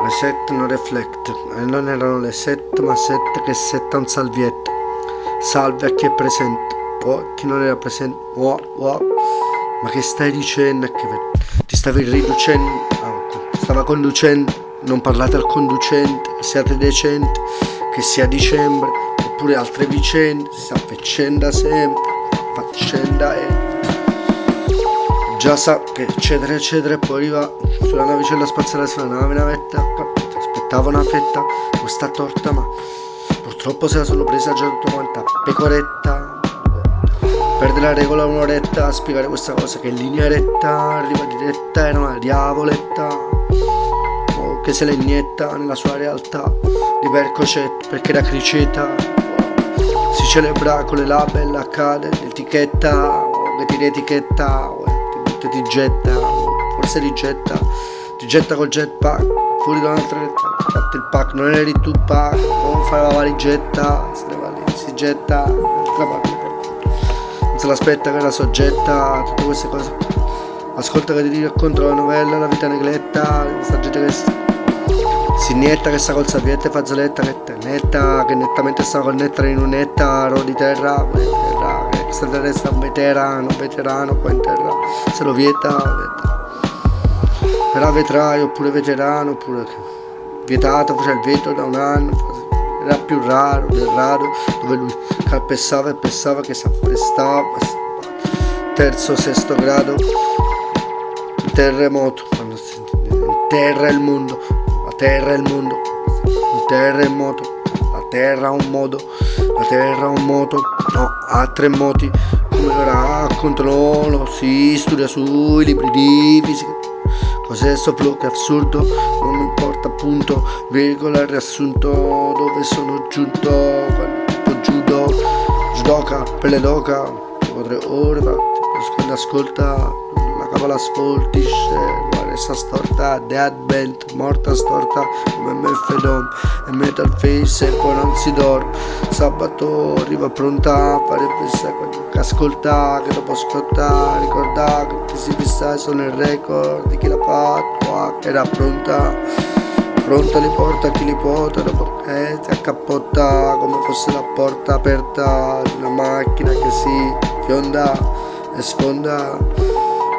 Le 7 non reflect, e non erano le 7 ma 7 che setta un salvietto. Salve a chi è presente, a chi non era presente, ma che stai dicendo? Ti stavi riducendo, stava conducendo, non parlate al conducente, siate decenti, che sia dicembre, oppure altre vicende, si avvicenda sempre, faccenda e già sa che eccetera eccetera, e poi arriva sulla navicella spaziale, sulla navetta, aspettava una fetta, questa torta, ma purtroppo se la sono presa già tutto quanta pecoretta. Perde la regola un'oretta a spiegare questa cosa, che in linea retta arriva diretta, era una diavoletta che se la inietta nella sua realtà di percocetto, perché era criceta. Si celebra con le label, accade l'etichetta, che ti etichetta, ti getta, forse ti getta col jetpack fuori da un'altra retta. Fatti il pack, non eri tu pack, non fai la valigetta, si getta l'altra parte, non se l'aspetta che era soggetta a tutte queste cose. Ascolta che ti racconto la novella, la vita negletta, questa gente che si inietta, che sta col sapiente e fazzoletta, che nettamente sta col nettare in un nettaro di terra, che questa terra sta un veterano qua in terra, se lo vieta. Era vetraio oppure veterano, oppure vietato, faceva il vetro da un anno, era più raro del raro, dove lui calpestava e pensava che si apprestava. Terzo, sesto grado, terremoto, quando si interra il mondo, la terra è il mondo, il terra è il moto, la terra ha un modo, la terra ha un moto, no, ha tre moti, come lo raccontano, si studia sui libri di fisica. Cos'è sto flow che è assurdo? Non mi importa punto, virgola, riassunto, dove sono giunto, quando judoka, pelle d'oca, tipo 3 ore, ma tipo ascolta, la cavola ascoltisce, guarda sta storta, dead belt, morta storta, come MF-Dom, e Metal Face, e poi non si dorme, sabato arriva pronta a fare pensare, che ascolta, che dopo ascolta, ricorda che ti si fissa, sono il record di chi l'ha fatto, era pronta li porta chi li porta, dopo ti accappotta come fosse la porta aperta di una macchina che si fionda e sfonda.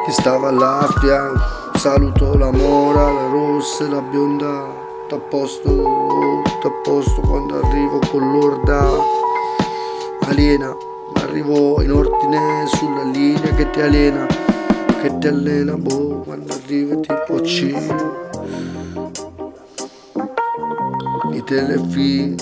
Chi stava là a fianco, saluto la mora, la rossa e la bionda, tutto a posto quando arrivo con l'orda aliena. Arrivo in ordine sulla linea che ti aliena, che ti allena, quando arriva tipo C, i telefilm.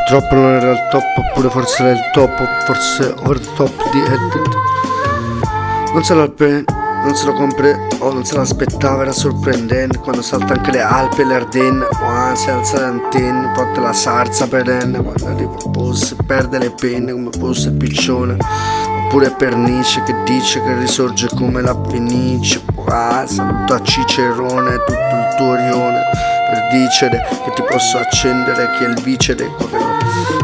Purtroppo non era il top, oppure forse era il top, forse over the top di Edded. Non se lo compre o non se l'aspettava, era sorprendente quando salta anche le Alpi e le Ardenne, si alza le antenne, porta la sarza perenne, quando arriva Boss perde le penne come Boss e Piccione, oppure Pernice che dice che risorge come la Fenice, saluta Cicerone, tutto il tuo rione, per dicere che ti posso accendere, chi è il vicere,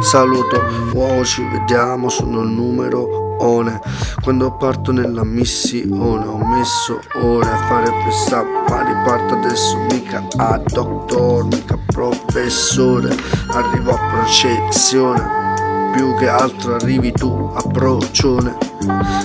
saluto, ci vediamo, sono il numero one. Quando parto nella missione ho messo ore a fare questa, ma riparto adesso, mica a doctor, mica professore, arrivo a processione, più che altro arrivi tu a procione,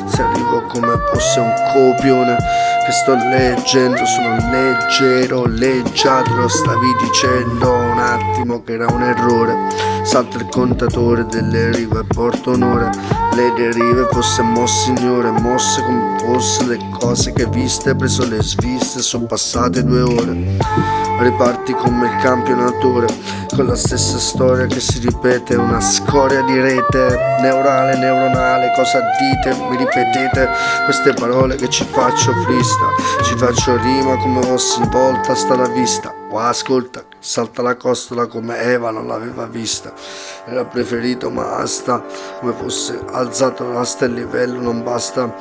se arrivo come fosse un copione che sto leggendo, sono leggero, leggiadro, stavi dicendo un attimo che era un errore, salta il contatore delle rive e porto onore, le derive fosse signore, mosse come fosse le cose che viste, preso le sviste, sono passate 2 ore, riparti come il campionatore, con la stessa storia che si ripete, una scoria di rete, neurale, neuronale, cosa dite, mi ripetete queste parole che ci faccio frista, ci faccio rima come fossi in volta, sta la vista, Qua ascolta, salta la costola come Eva non l'aveva vista, era preferito ma basta, come fosse alzato l'asta il livello, non basta,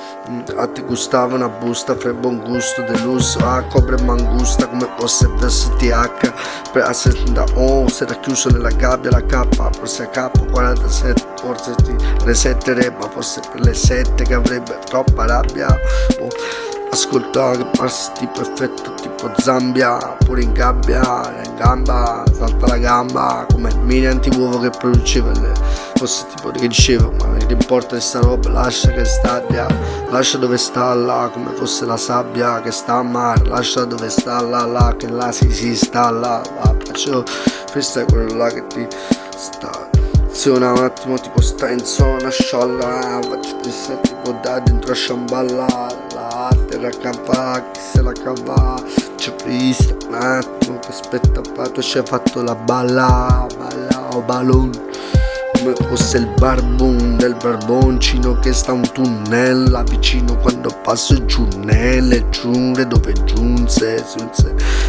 a ti gustava una busta, fra buon gusto, deluso, copre mangusta, come fosse VSTH, per assenta, si era chiuso nella gabbia la K, forse a capo 47, forse ti resetterebbe, forse per le 7 che avrebbe troppa rabbia, ascolta che passi tipo effetto tipo Zambia, pure in gabbia, in gamba, salta la gamba, come il mini antiuovo che produceva fosse tipo che diceva, ma che importa di sta roba, lascia che stadia, lascia dove sta là, come fosse la sabbia che sta a mare, lascia dove sta là, che là si sta là, faccio, questo è quello là che ti sta. Un attimo tipo sta in zona scialla, faccio questa tipo da dentro a shamballa, la terra cava, chi se la cava, c'è vista un attimo che aspetta tu ci hai fatto la balla o ballon, come fosse il barbon del barboncino che sta un tunnel là vicino quando passo giù nelle giungle dove giunse,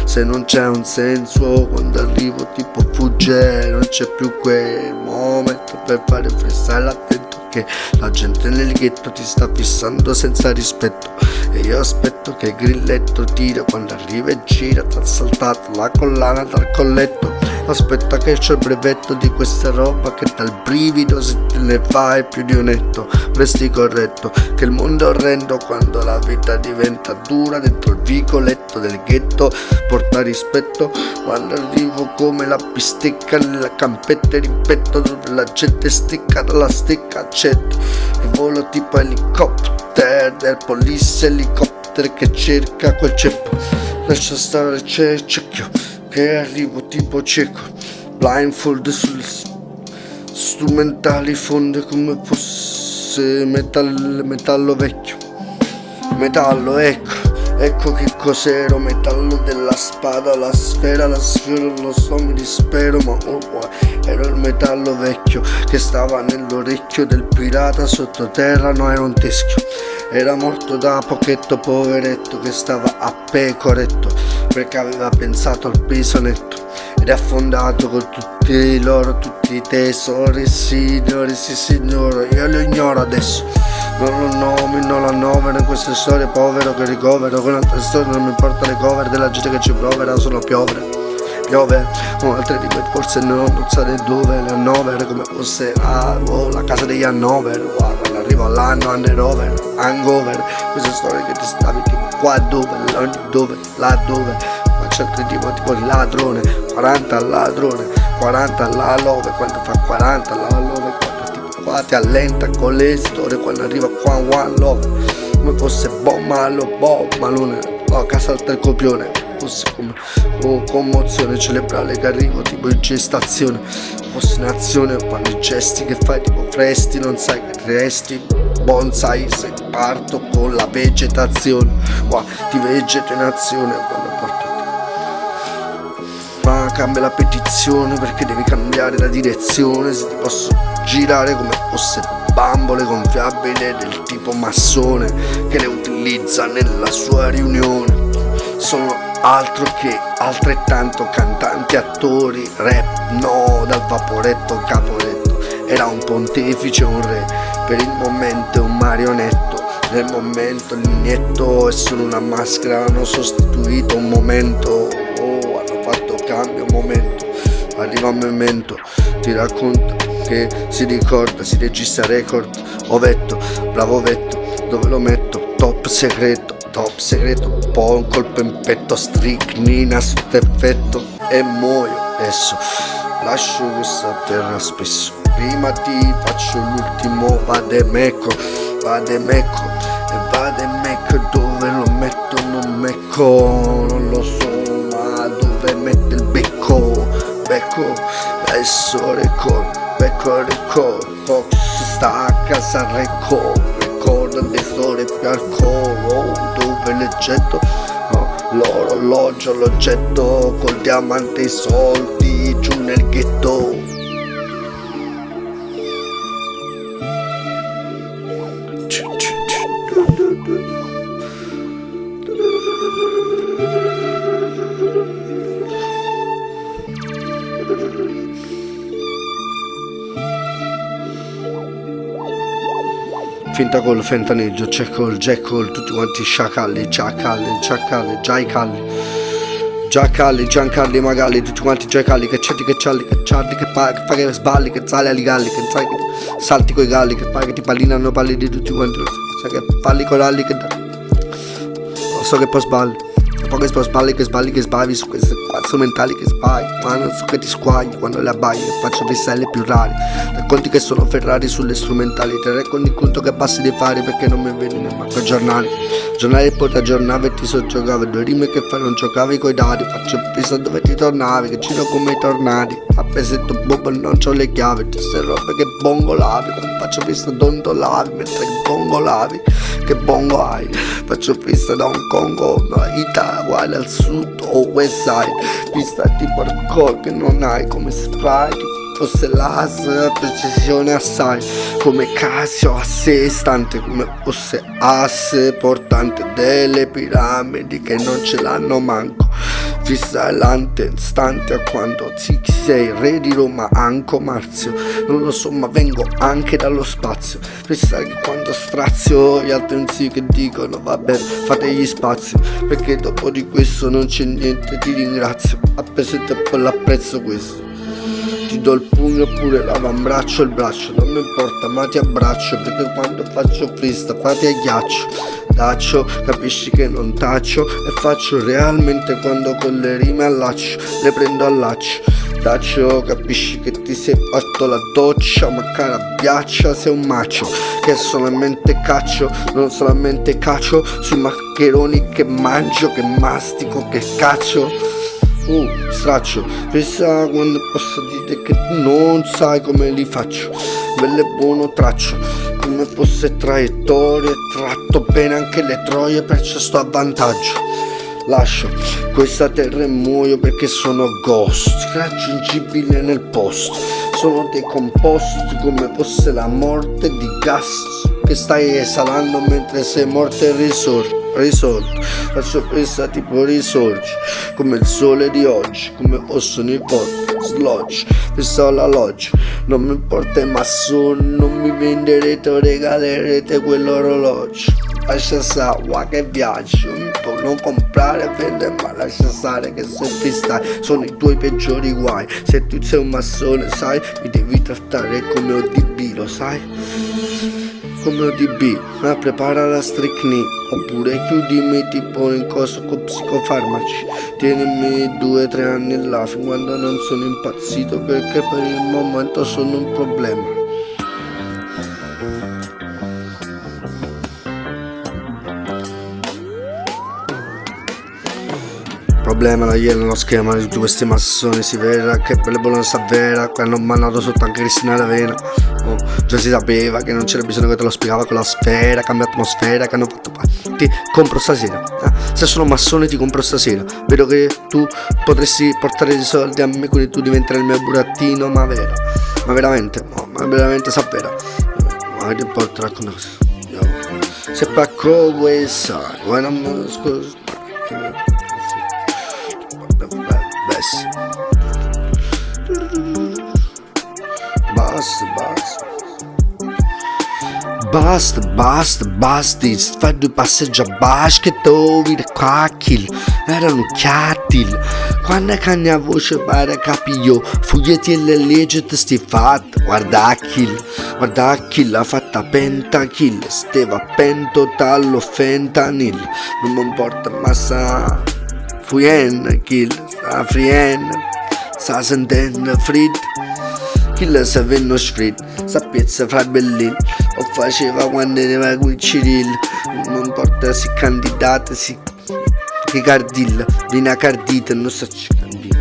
se non c'è un senso quando arrivo tipo fugge, non c'è più quel momento per fare freestyle, attento che la gente nel ghetto ti sta fissando senza rispetto e io aspetto che il grilletto tira quando arriva e gira, t'ha saltato la collana dal colletto, aspetta che c'ho il brevetto di questa roba che dà il brivido se te ne fai più di onetto, resti corretto che il mondo è orrendo quando la vita diventa dura dentro il vicoletto del ghetto, porta rispetto quando arrivo come la bistecca nella campetta e rimpetto dove la gente sticca dalla stecca accetto e volo tipo elicottero del police elicottero che cerca quel ceppo, lascia stare c'è cecchio che arrivo tipo cieco, blindfold sulle strumentali fonde come fosse metallo vecchio, metallo ecco che cos'ero, metallo della spada, la sfera non lo so, mi dispero ma ero il metallo vecchio che stava nell'orecchio del pirata sottoterra, no era un teschio, era morto da pochetto poveretto che stava a pecoretto perché aveva pensato al peso netto ed è affondato con tutti i tesori, signori, sì signore, io lo ignoro adesso, non lo nomino la novera in queste storie, povero che ricovero con altre storie, non mi importa le cover della gente che ci provera, solo piove con altre rime forse non sai dove, le Hannover come fosse la casa degli Hannover, quando arrivo all'anno hangover, queste storie che ti stavi tipo qua dove, là dove, faccio altri tipo di ladrone, 40 al ladrone, 40 alla love, quando fa 40 alla love, tipo qua ti allenta con le storie, quando arriva qua one love, come fosse Bob Malone, che salta il copione, fosse come commozione cerebrale che arrivo tipo in gestazione, fosse in azione, fanno i gesti che fai tipo fresti, non sai che resti, bonsai se parto con la vegetazione, qua ti vegeto in azione quando porto ma cambia la petizione perché devi cambiare la direzione, se ti posso girare come fosse bambole gonfiabili del tipo massone che le utilizza nella sua riunione, sono altro che altrettanto cantanti, attori, rap, no, dal vaporetto caporetto, era un pontefice, un re, per il momento è un marionetto, nel momento l'inetto è solo una maschera, hanno sostituito un momento, hanno fatto cambio, momento, arriva un memento, ti racconta che si ricorda, si registra record, ovetto, bravo vetto, dove lo metto, top segreto, un po' un colpo in petto, stricnina sotto effetto e muoio adesso, lascio questa terra spesso, prima ti faccio l'ultimo vademecco, dove lo metto non mecco, non lo so ma dove mette il becco, adesso becco, Fox sta a casa ricorda le storie più alcol, dove le getto, l'orologio lo getto col diamante e i soldi giù nel ghetto. finta col fentanyl, Jackal, tutti quanti sciacalli, Giancarli, Magalli, tutti quanti Giacalli, che c'alli, che fa che sballi, che sale ai galli, che sai che salti coi galli, che fai che ti pallinano palli di tutti quanti, sai che falli coralli, che so che poi sballi. Poi che sbagli su queste strumentali che sbagli, ma non so che ti squagli quando le abbagli, che faccio freestyle più rari. Racconti che sono Ferrari sulle strumentali, te rendi conto che passi di fare perché non mi vedi nel manco giornali poi ti aggiornavi e ti soggiogavi, due rime che fai non giocavi coi dadi, faccio pista dove ti tornavi, che giro come i tornadi, a pesetto bobo non c'ho le chiavi, queste robe che bongolavi, quando faccio pista dondolavi, mentre che bongolavi, che bongo hai, faccio pista da Hong Kong o Italia, uguale al sud o west side, pista tipo hardcore che non hai come Sprite, fosse l'as, precisione assai, come Casio a sé stante, come fosse asse portante delle piramidi che non ce l'hanno manco, fissa l'antestante a quando ci sei, re di Roma, Anco Marzio, non lo so ma vengo anche dallo spazio, fissa che quando strazio gli altri sì che dicono vabbè fate gli spazi, perché dopo di questo non c'è niente, ti ringrazio, appesetto e poi l'apprezzo questo. Ti do il pugno oppure l'avambraccio il braccio, non mi importa ma ti abbraccio, perché quando faccio freestyle fate a ghiaccio, taccio, capisci che non taccio e faccio realmente quando con le rime allaccio, le prendo al laccio, taccio, capisci che ti sei fatto la doccia, ma cara ghiaccia sei un macio, che solamente caccio, non solamente caccio sui maccheroni che mangio, che mastico, che caccio. Straccio, pensa quando posso dire che tu non sai come li faccio, belle buono traccio, come fosse traiettorie, tratto bene anche le troie, perciò sto a vantaggio. Lascio questa terra e muoio perché sono ghost, raggiungibile nel posto, sono decomposto come fosse la morte di gas che stai esalando mentre sei morto e risorto, faccio presa tipo risorgi, come il sole di oggi, come possono i porti, slodge, fissa la loggia, non mi importa i massoni, non mi venderete o regalerete quell'orologio, lascia stare, che viaggio, non comprare e vendere, ma lascia stare che se freestyle sono i tuoi peggiori guai, se tu sei un massone sai, mi devi trattare come ODB, lo sai? Come ODB, ma prepara la strychnine, oppure chiudimi tipo in coso con psicofarmaci, tienimi 2 o 3 anni là fin quando non sono impazzito, perché per il momento sono un problema. Problema la ieri nello schema di tutti questi massoni, si vede che per le Bologna vera, che hanno mandato sotto anche Cristina D'Avena. Già si sapeva che non c'era bisogno che te lo spiegava con la sfera, cambia atmosfera, che hanno fatto ti compro stasera, se sono massone ti compro stasera, vedo che tu potresti portare dei soldi a me, quindi tu diventerai il mio burattino, ma vero, ma veramente sapere, ma ti porto a raccontare se pacco questa, guarda scusa. Basta, fai 2 passaggi a basket, vedi qua kill, erano chiattil, quando cagna a voce pare capio, foglietti e le legge ti sti fatta, guarda kill, ha fatta pentakill, steva pento tallo fentanyl, non mi importa massa, fuien kill, sta frien, sta sentendo frit. Kill se venno sfrit, sappiezza fra bellini, o faceva quando era qui Cyril, non importa se candidate, si che cardilla, vina cardita, non so ci candilla.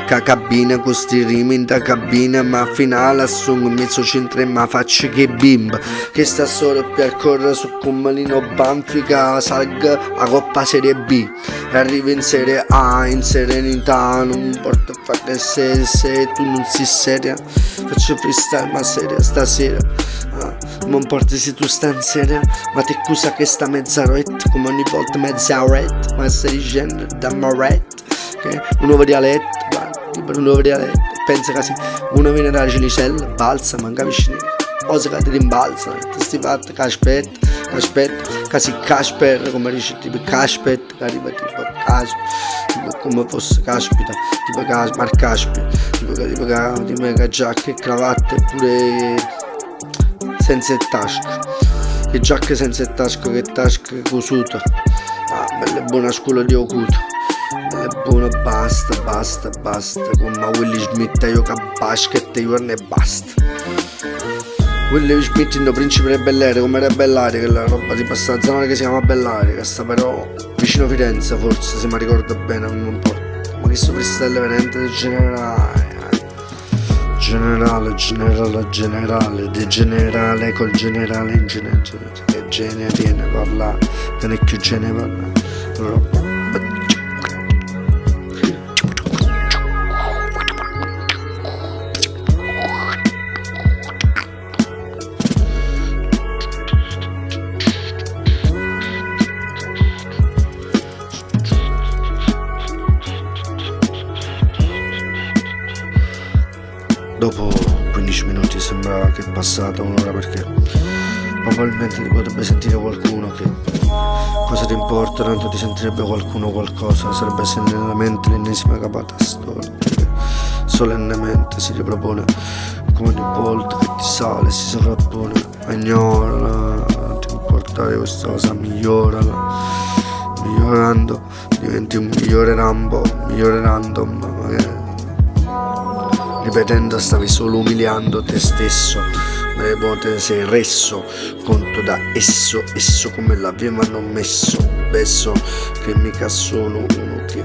Ca cabina con sti rimi in da cabina, ma finale assungo in mezzo centro ma faccio che bimba, che sta solo per correre su Comalino Banfica, salga a Coppa Serie B, arriva in Serie A, in serenità, non mi importa fare se tu non sei seria, faccio freestyle ma seria stasera, non importa se tu stai in seria, ma ti accusa che sta mezz'oretta, come ogni volta mezz'oretta, ma stai dicendo da Moret, un nuovo dialetto, per un nuovo dialetto, pensa che uno viene dalla Cenicella, balsa, manca vicino, cose che ti rimbalzano, sti fatti che aspetta, quasi Casper, come dice tipo Caspet, che arriva tipo tipo come fosse caspita, tipo Mark Caspi, tipo che giacche e cravatte pure senza tasca, che giacche senza tasca, che tasca cusuta, bella buona scuola di Ocuto, bella buona, basta, come Willy Smith, io che basket, io ne basta. Willy Smith in Principe del Bel-Air, come era Bellaria, quella roba tipo sta zona che si chiama Bellaria, che sta però vicino Firenze forse, se mi ricordo bene, non importa. Ma che sto Cristello veramente del generale col generale in generale, che genere viene parla, che ne più genere parla. Dopo 15 minuti sembrava che è passata un'ora, perché probabilmente ti potrebbe sentire qualcuno, che cosa ti importa, tanto ti sentirebbe qualcuno qualcosa, sarebbe nella mente l'ennesima capata storia che solennemente si ripropone come ogni volta che ti sale, si sovrappone, ignorala, non ti importare questa cosa, migliorando diventi un migliore random, magari ripetendo stavi solo umiliando te stesso, ma le volte sei reso conto da esso come l'avevano messo, besso che mica sono uno che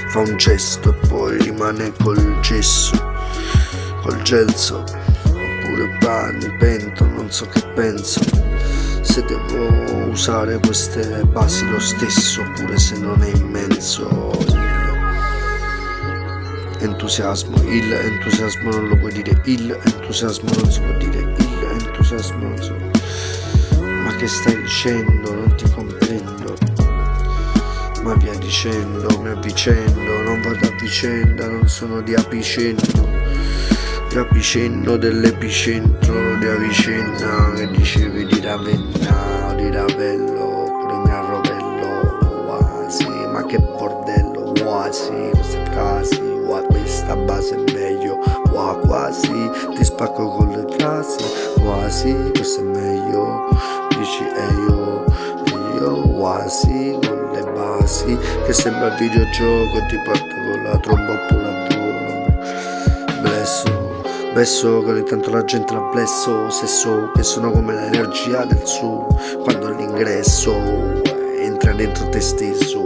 fa un gesto e poi rimane col gelso, oppure mi pento, non so che penso, se devo usare queste basi lo stesso, oppure se non è immenso il entusiasmo non lo puoi dire, il entusiasmo non si può dire, il entusiasmo non si può. Ma che stai dicendo? Non ti comprendo. Ma via dicendo, mi avvicendo, non vado a vicenda, non sono di apicentro dell'epicentro di Avicenna, che dicevi di Ravenna o di Ravello, pure mi arrovello, quasi, ma che bordello, quasi, queste frasi. Questa base è meglio, quasi ti spacco con le frasi, quasi questo è meglio, dici io quasi con le basi, che sembra il videogioco, ti porto con la tromba oppure a volo, blesso che ogni tanto la gente la blesso, sesso che sono come l'energia del su, quando all'ingresso entra dentro te stesso,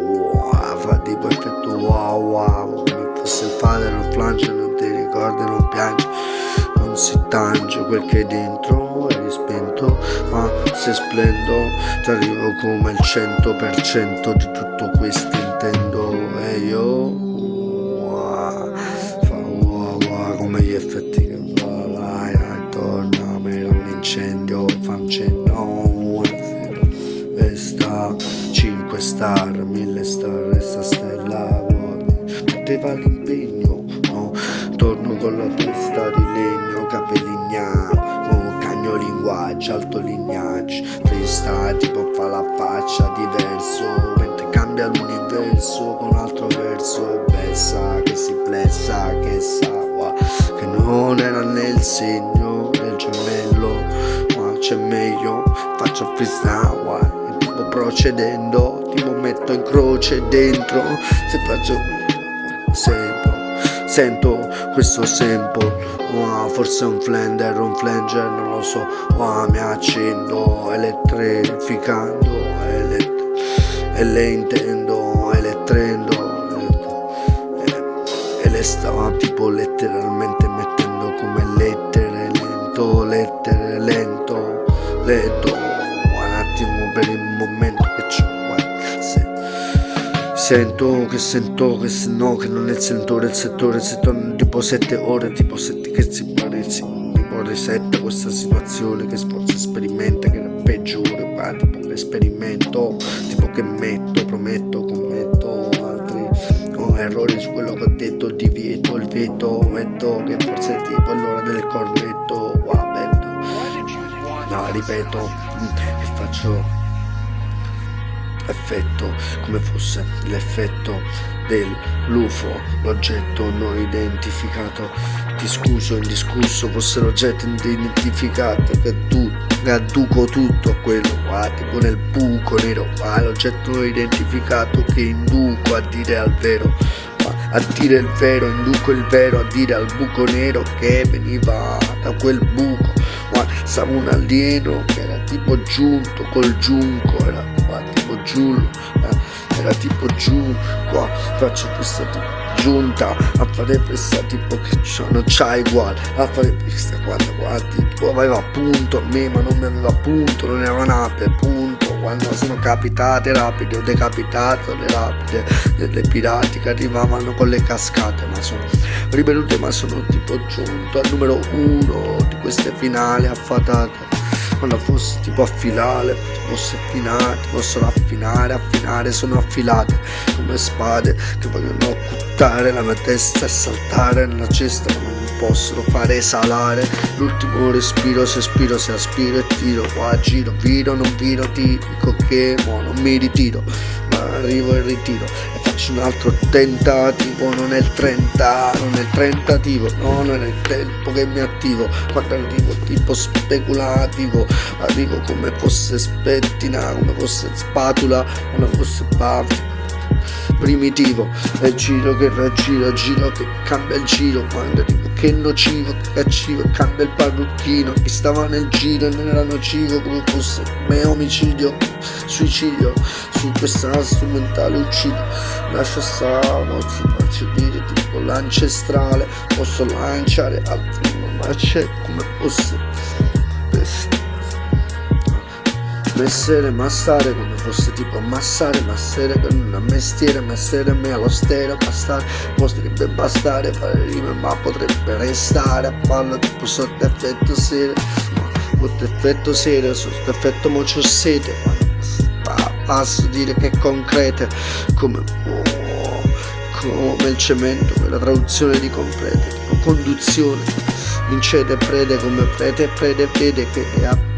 fa tipo effetto wow. Se il padre non flange, non ti ricorda, non piange, non si tange quel che è dentro, è rispento, ma se splendo ti arrivo come il 100% di tutto questo intendo, e io fa come gli effetti che fa attorno a me, era un incendio, fa un cenno, questa 5 star, 1000 star, resta stella, poteva l'impegno, no? Torno con la testa di legno, capelli gnà, cagno linguaggio, alto lignaggio, trista tipo fa la faccia diverso, mentre cambia l'universo con altro verso, bessa che si plessa, che sa, che non era nel segno del gemello, ma c'è meglio, faccio freestyle, tipo procedendo, tipo metto in croce dentro, se faccio sento questo sample, forse un flanger, non lo so, mi accendo elettrificando e le intendo elettrendo e le stava tipo letteralmente mettendo come lettere lento un attimo per il momento che c'ho. Sento che se no, che non è il settore, tipo 7 ore, tipo 7 che si parezzi, tipo resetta questa situazione, che forse sperimenta, che era peggiore, ma tipo che esperimento, tipo che prometto, commetto altri errori su quello che ho detto, divieto il veto, metto che forse è tipo l'ora del cornetto, bello. ripeto, e faccio effetto come fosse l'effetto dell'UFO, l'oggetto non identificato, discusso, indiscusso, fosse l'oggetto identificato che tu adduco tutto quello qua, tipo nel buco nero qua, l'oggetto non identificato che induco a dire al vero, a dire il vero, induco il vero a dire al buco nero che veniva da quel buco, ma stava un alieno che era tipo giunto col giunco, era qua tipo giù, era tipo giù, qua faccio questa tipo giunta a fare questa tipo che non c'hai uguale, a fare questa quando guardi tipo aveva punto a me ma non mi aveva punto, non era un'ape punto, quando sono capitate rapide, ho decapitato le rapide delle pirati che arrivavano con le cascate, ma sono rivenute, ma sono tipo giunto al numero 1 di queste finali affatate, quando fosse tipo affilare, fosse affinate, possono affinare, sono affilate come spade che vogliono occultare la mia testa e saltare nella cesta, ma non possono fare esalare l'ultimo respiro, se aspiro e tiro, qua giro, viro, non viro, ti dico che non mi ritiro, ma arrivo e ritiro e faccio un altro tentativo, non è il 30, non è il tentativo, no, non è il tempo che mi attivo, quando arrivo tipo speculativo, arrivo come fosse spettina, come fosse spatula, come fosse primitivo, e giro che raggiro, giro che cambia il giro, quando dico che nocivo, che caccivo, cambia il parrucchino, che stava nel giro e non era nocivo, come fosse me omicidio, suicidio, su questa strumentale uccido, lascia stare, faccio dire tipo l'ancestrale, posso lanciare al primo, ma c'è come fosse messere, massare, come fosse tipo ammassare, massere per un mestiere, messere me allo stereo, bastare, potrebbe bastare, fare rime, ma potrebbe restare a palla tipo sotto effetto serio, sotto effetto serio, sotto effetto mocio sete, passo dire che è concrete, come il cemento, per la traduzione di complete, tipo conduzione, incede, prede, come prete, vede che ha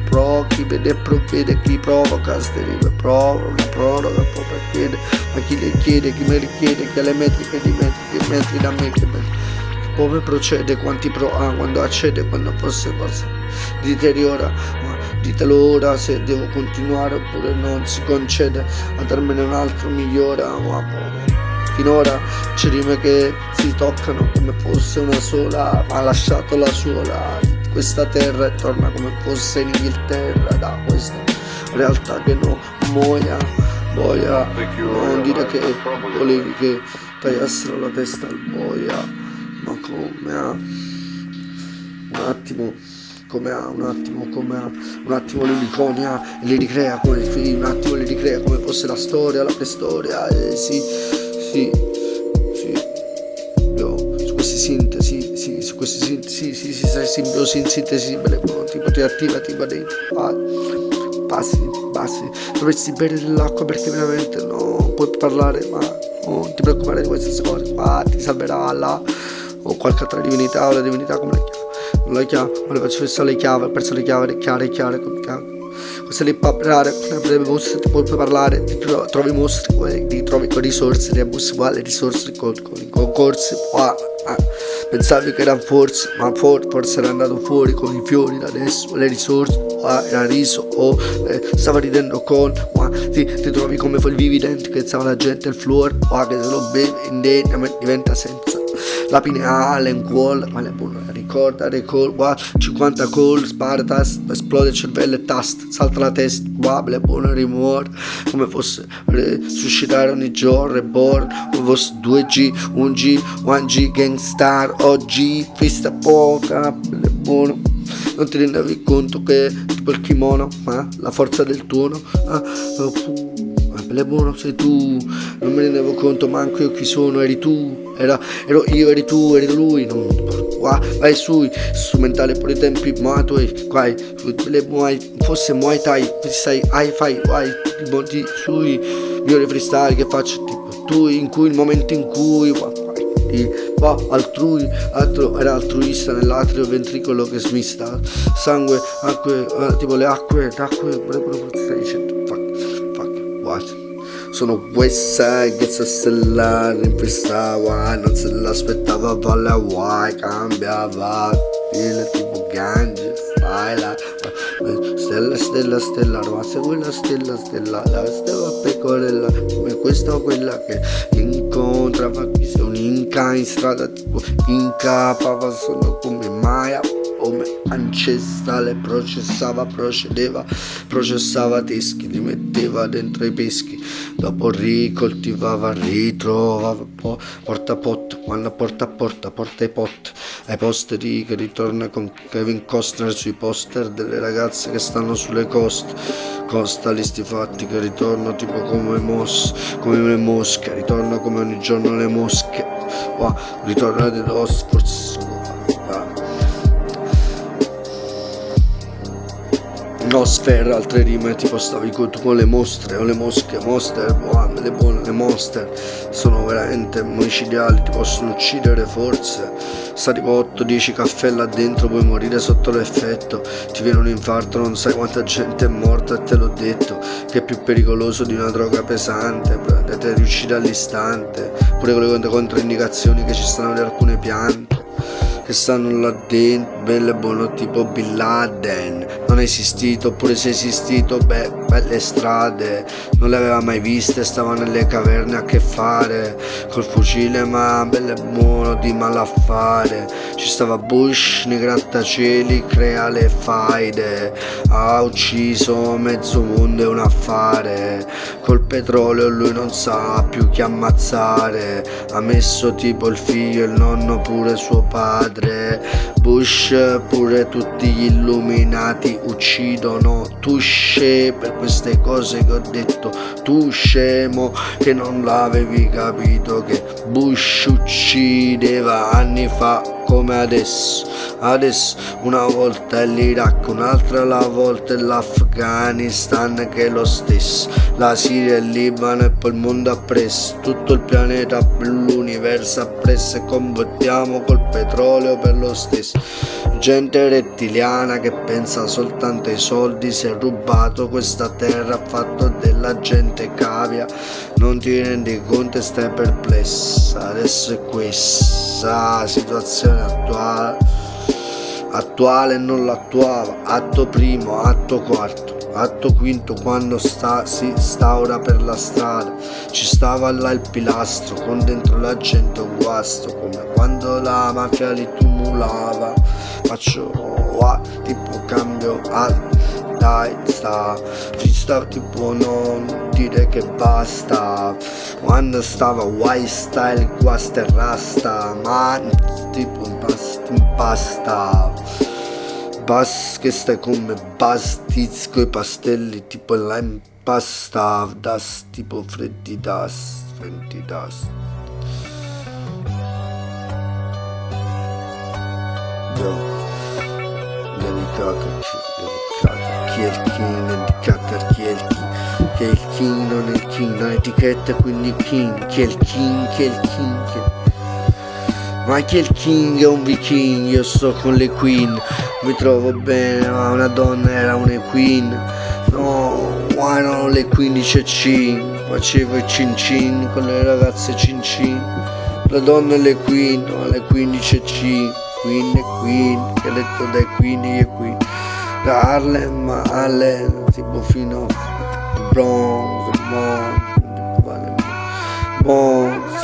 chi vede provvede, chi provoca ste rime, proroga, proprio chiede, ma chi le chiede, chi me le chiede, che le metriche di metri da me, che come procede, quanti pro ha, quando accede, quando fosse deteriora, ma ditelo ora se devo continuare oppure non si concede a darmene un altro migliora, ma finora c'è rime che si toccano come fosse una sola, ma ha lasciato la suola questa terra e torna come fosse in Inghilterra, da questa realtà che non muoia, non dire che volevi che tagliassero la testa al boia, ma come ha un attimo l'uniconia e li ricrea come un attimo li ricrea come fosse la storia, la preistoria, sì, io su queste sintesi, simbiosi in sintesi, tipo ti attiva, tipo dei passi, dovresti bere dell'acqua perché veramente non puoi parlare, ma non ti preoccupare di queste cose, ti salverà Allah o qualche altra divinità, o la divinità come la chiama, non la chiama, ma le faccio fissare le chiavi, ho perso le chiavi, chiare, come chiave. Queste lì rare, mostri, ti puoi parlare, trovi mostri, ti trovi con risorse, le abusi qua, le risorse con i concorsi, qua. Pensavi che era forse, ma forse era andato fuori con i fiori da adesso, le risorse, era riso, stava ridendo con, ti trovi come vivi dentro, che stava la gente il fluor, che se lo beve indegna, diventa senza la pineale in cuore, ma le buone ricorda, 50 call, spara, tast, esplode il cervello e tast, salta la testa, le buone rimuore, come fosse suscitare ogni giorno, reborn, come fosse 2G, 1G, gangstar, oggi, festa poca, le buone, non ti rendevi conto che tipo il kimono, la forza del tuono, le buono sei tu, non me ne rendevo conto manco io chi sono, eri tu, ero io, eri tu, eri lui, vai sui strumentali per i tempi, ma tu fosse Muay Thai, fai sui migliori freestyle che faccio, tipo tu, in cui il momento in cui fa altrui, era altruista nell'atrio ventricolo che smista sangue, acque, tipo le acque, stai dicendo, fuck, what? Sono questa che sa stellare in festava, non se l'aspettava palla Hawaii, cambiava il tipo Ganges, la stella, ma se quella stella, la stella pecorella, come questa o quella che incontrava chi se un'inca in strada, tipo incapava, sono come Maya, come ancestrale, processava teschi, li metteva dentro i peschi, dopo ricoltivava, ritrovava, porta a pot, quando porta i pot, ai posteri che ritorna con Kevin Costner sui poster delle ragazze che stanno sulle coste, li sti fatti che ritorno tipo come le mosche, ritorno come ogni giorno le mosche, ritorno di Osfors. Nosfer, altre rime tipo stavi con le mostre o le mosche, le buone, le monster sono veramente omicidiali, ti possono uccidere forse, sta tipo 8-10 caffè là dentro, puoi morire sotto l'effetto, ti viene un infarto, non sai quanta gente è morta e te l'ho detto, che è più pericoloso di una droga pesante, te riuscire all'istante, pure con le controindicazioni che ci stanno di alcune piante che stanno là dentro, belle buono tipo Bin Laden, non è esistito, oppure se è esistito, belle strade, non le aveva mai viste, stava nelle caverne a che fare, col fucile ma belle buono di malaffare, ci stava Bush nei grattacieli, crea le faide, ha ucciso mezzo mondo, è un affare, col petrolio lui non sa più chi ammazzare, ha messo tipo il figlio, il nonno, pure suo padre, Bush, pure tutti gli illuminati uccidono, tu per queste cose che ho detto, tu scemo che non l'avevi capito che Bush uccideva anni fa come adesso, una volta è l'Iraq, un'altra la volta è l'Afghanistan che è lo stesso, la Siria, il Libano e poi il mondo appresso, tutto il pianeta, l'universo appresso e combattiamo col petrolio per lo stesso, gente rettiliana che pensa soltanto ai soldi, si è rubato questa terra, ha fatto della gente cavia, non ti rendi conto e stai perplessa, adesso è questa situazione attuale non l'attuava, atto primo, atto quarto, atto quinto, quando si sta ora per la strada, ci stava là il pilastro con dentro la gente un guasto, come quando la mafia li tumulava, faccio tipo cambio dai sta tipo non dire che basta, quando stava white style guasta e rasta, ma tipo impasta che stai come Bastiz coi pastelli tipo la impasta das tipo freddi das delicato chi è il king, indicato chi è il king, che è il king non è il king, non etichetta quindi king, chi è il king, ma chi è il king è un viking, io sto con le queen, mi trovo bene, ma una donna era una queen, no, le 15 facevo i cin cin con le ragazze cin cin, la donna e le queen, no, alle 15 queen e queen, che ha detto dai queen e queen, da Harlem, tipo fino a Bronx,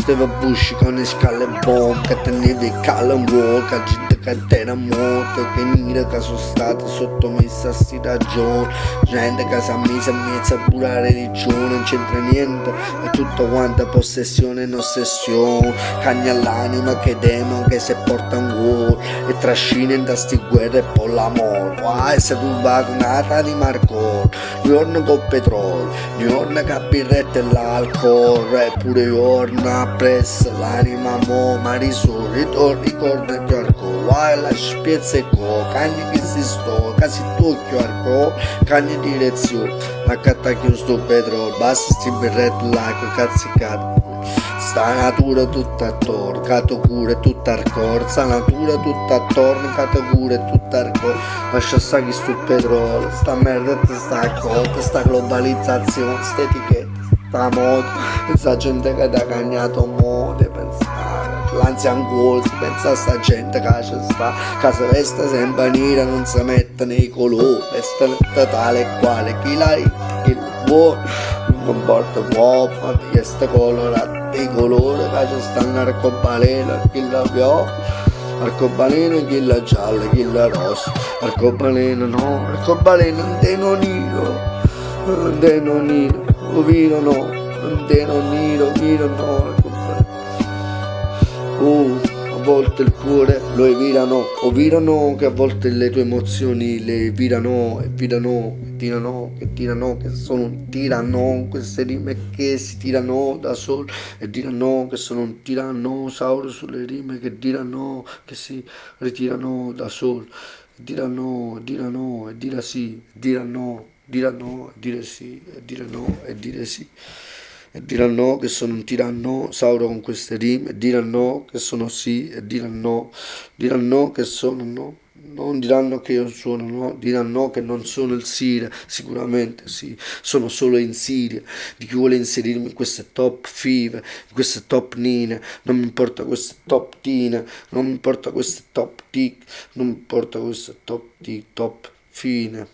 Steve Bush con le scale bomb, che tenevi Callum Walker, gente che era morto, che mira che sono state sottomesse a sti ragioni, gente che si è messa in mezzo pure la religione, non c'entra niente, è tutto quanto possessione e ossessione, cagna all'anima che demon che si porta un cuore, e trascina da sti guerre e poi l'amore, e si è rubato nata di Marcor, giorno con petrolio, giorno che birretta e l'alcol, e pure giorno appresso l'anima ma ricorda che arco, la spiezza e co, cagni che si sto, casi tocchio arco, cagni direzione, la catta che sto petrolio, basta sti birretta là, che cazzicato, sta natura tutta attorno, cato cura tutta al cor, sta natura tutta attorno, cato cura tutta al cor, lascia stare chi sul petrolio, sta merda, sta cotta, sta globalizzazione, sta etichetta, sta moda, questa gente che da cagnato mode, pensare, l'ansia ancora, si pensa a sta gente che ci sta, che si veste sempre nera, non si mette nei colori, veste tale e quale, chi l'hai, chi buono, non porta uomo, di sta colorata, i colori che ci stanno arcobaleno, chi la viola, arcobaleno, chi la gialla, chi la rossa, arcobaleno no, arcobaleno non te non nero, non te non nero, o vino no, non te non nero, vino no, arcobaleno. A volte il cuore lo evirano, o virano che a volte le tue emozioni le virano e virano, e tirano, che sono un tirano, queste rime che si tirano da sole e dirano che sono un tirannosauro sulle rime che dirano che si ritirano da sole, dirano, dirano e dire sì, dirano, dirano e dire sì, e dire no e dire sì. E diranno che sono un tirannosauro con queste rime, e diranno che sono sì, e diranno che sono no, non diranno che io sono no, diranno che non sono il Sire, sicuramente sì, sono solo in Siria, di chi vuole inserirmi in queste top five, in queste top nine, non mi importa queste top tine, non mi importa queste top tic, non mi importa queste top tic, top fine.